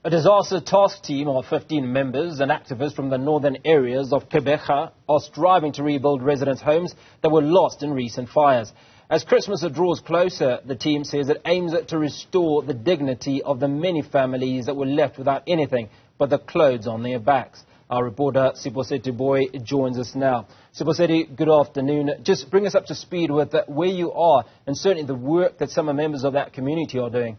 A disaster task team of 15 members and activists from the northern areas of Gqeberha are striving to rebuild residents' homes that were lost in recent fires. As Christmas draws closer, the team says it aims to restore the dignity of the many families that were left without anything but the clothes on their backs. Our reporter Siphosethu Booi joins us now. Siphosethu, good afternoon. Just bring us up to speed with where you are and certainly the work that some members of that community are doing.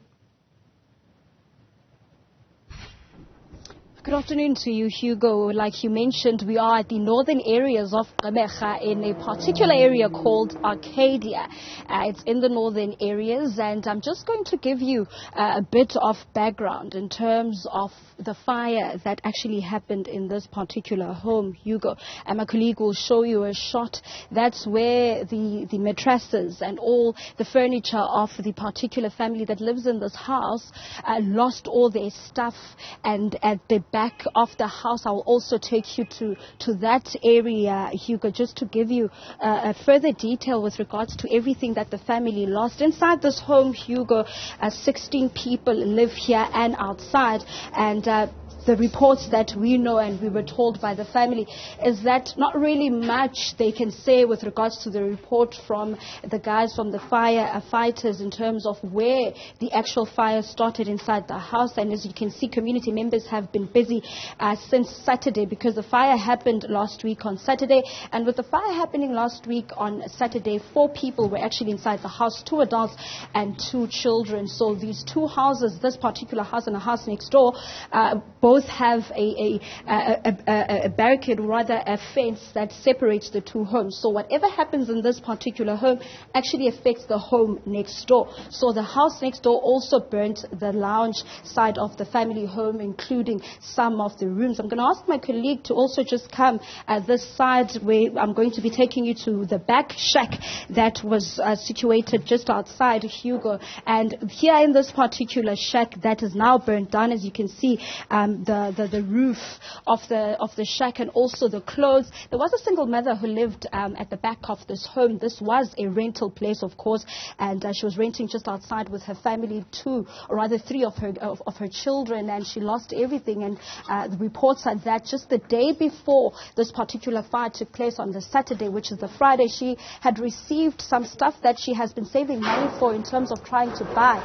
Good afternoon to you, Hugo. Like you mentioned, we are at the northern areas of Gqeberha in a particular area called Arcadia. It's in the northern areas, and I'm just going to give you a bit of background in terms of the fire that actually happened in this particular home, Hugo. And my colleague will show you a shot. That's where the mattresses and all the furniture of the particular family that lives in this house lost all their stuff. And at the back of the house, I will also take you to that area, Hugo, just to give you a further detail with regards to everything that the family lost. Inside this home, Hugo, 16 people live here and outside, and the reports that we know and we were told by the family is that not really much they can say with regards to the report from the guys from the fighters in terms of where the actual fire started inside the house. And as you can see, community members have been busy since Saturday, because the fire happened last week on Saturday. And with the fire happening last week on Saturday, 4 people were actually inside the house, 2 adults and 2 children. So these 2 houses, this particular house and a house next door, both have a barricade, rather a fence that separates the 2 homes. So whatever happens in this particular home actually affects the home next door. So the house next door also burnt the lounge side of the family home, including some of the rooms. I'm going to ask my colleague to also just come at this side, where I'm going to be taking you to the back shack that was situated just outside, Hugo. And here in this particular shack that is now burnt down, as you can see, the roof of the shack and also the clothes. There was a single mother who lived at the back of this home. This was a rental place, of course, and she was renting just outside with her family, 2 or rather 3 of her children, and she lost everything. And the reports are that just the day before this particular fire took place on the Saturday, which is the Friday, she had received some stuff that she has been saving money for in terms of trying to buy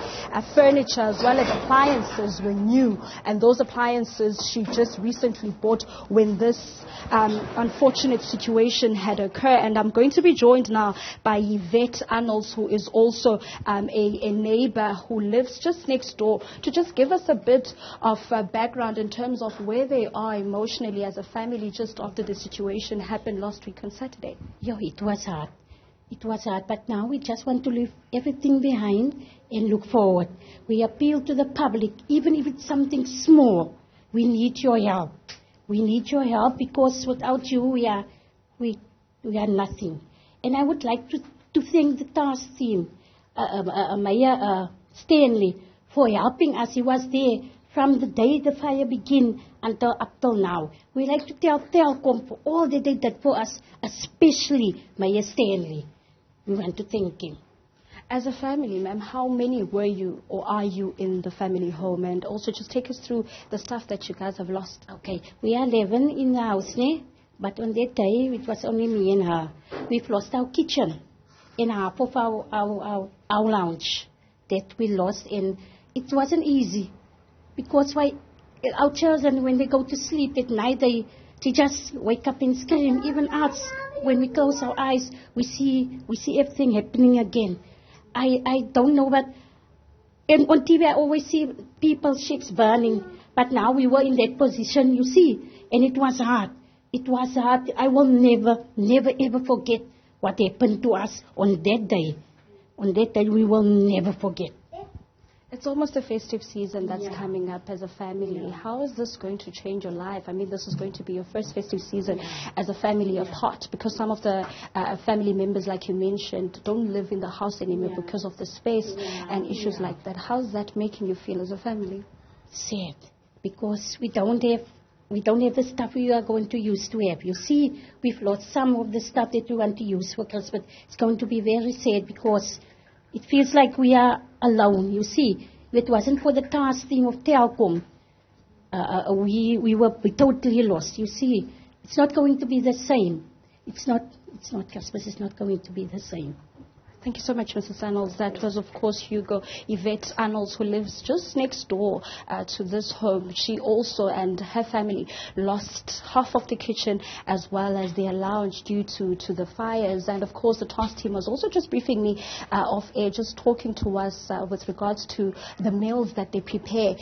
furniture as well as appliances were new, and those appliances she just recently bought when this unfortunate situation had occurred. And I'm going to be joined now by Yvette Arnolds, who is also a neighbor who lives just next door, to just give us a bit of background in terms of where they are emotionally as a family just after the situation happened last week on Saturday. Yeah, it was hard. It was hard, but now we just want to leave everything behind and look forward. We appeal to the public, even if it's something small. We need your help. We need your help, because without you, we are nothing. And I would like to thank the task team, Mayor Stanley, for helping us. He was there from the day the fire began up till now. We like to tell Telkom for all that they did for us, especially Mayor Stanley. We want to thank him. As a family, ma'am, how many were you or are you in the family home? And also just take us through the stuff that you guys have lost. Okay, we are 11 in the house, but on that day, it was only me and her. We've lost our kitchen and half of our lounge that we lost. And it wasn't easy, because our children, when they go to sleep at night, they just wake up and scream. Even us, when we close our eyes, we see everything happening again. I don't know, but on TV I always see ships burning, but now we were in that position, you see, and it was hard. It was hard. I will never ever forget what happened to us on that day. On that day, we will never forget. It's almost a festive season that's coming up as a family. Yeah. How is this going to change your life? I mean, this is going to be your first festive season as a family apart, because some of the family members, like you mentioned, don't live in the house anymore because of the space and issues like that. How's that making you feel as a family? Sad, because we don't have the stuff we are going to use to have. You see, we've lost some of the stuff that we want to use for Christmas. It's going to be very sad, because it feels like we are alone, you see. If it wasn't for the task team of Telkom, we were totally lost. You see, it's not going to be the same. It's not Christmas is not going to be the same. Thank you so much, Mrs. Arnolds. That was, of course, Hugo Yvette Arnolds, who lives just next door to this home. She also and her family lost half of the kitchen as well as their lounge due to the fires. And, of course, the task team was also just briefing me off air, just talking to us with regards to the meals that they prepare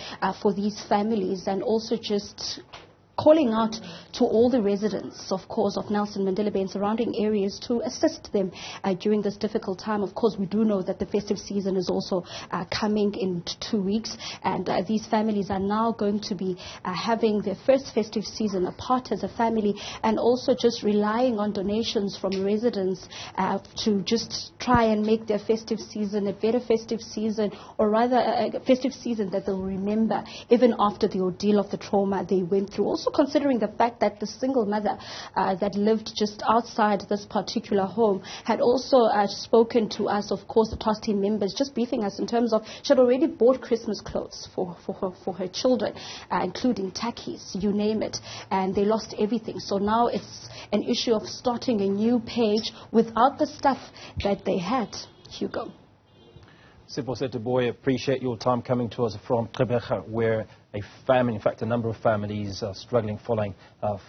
for these families, and also just calling out to all the residents, of course, of Nelson Mandela Bay and surrounding areas to assist them during this difficult time. Of course, we do know that the festive season is also coming in 2 weeks, and these families are now going to be having their first festive season apart as a family, and also just relying on donations from residents to just try and make their festive season a better festive season, or rather a festive season that they'll remember even after the ordeal of the trauma they went through. Also considering the fact that the single mother that lived just outside this particular home had also spoken to us, of course, the task team members, just briefing us in terms of she had already bought Christmas clothes for her children, including tackies, you name it, and they lost everything. So now it's an issue of starting a new page without the stuff that they had. Hugo. Siphosethu Booi, appreciate your time coming to us from Gqeberha, where a family, in fact a number of families are struggling following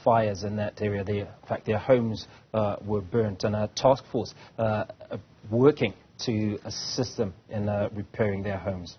fires in that area. In fact, their homes were burnt, and a task force working to assist them in repairing their homes.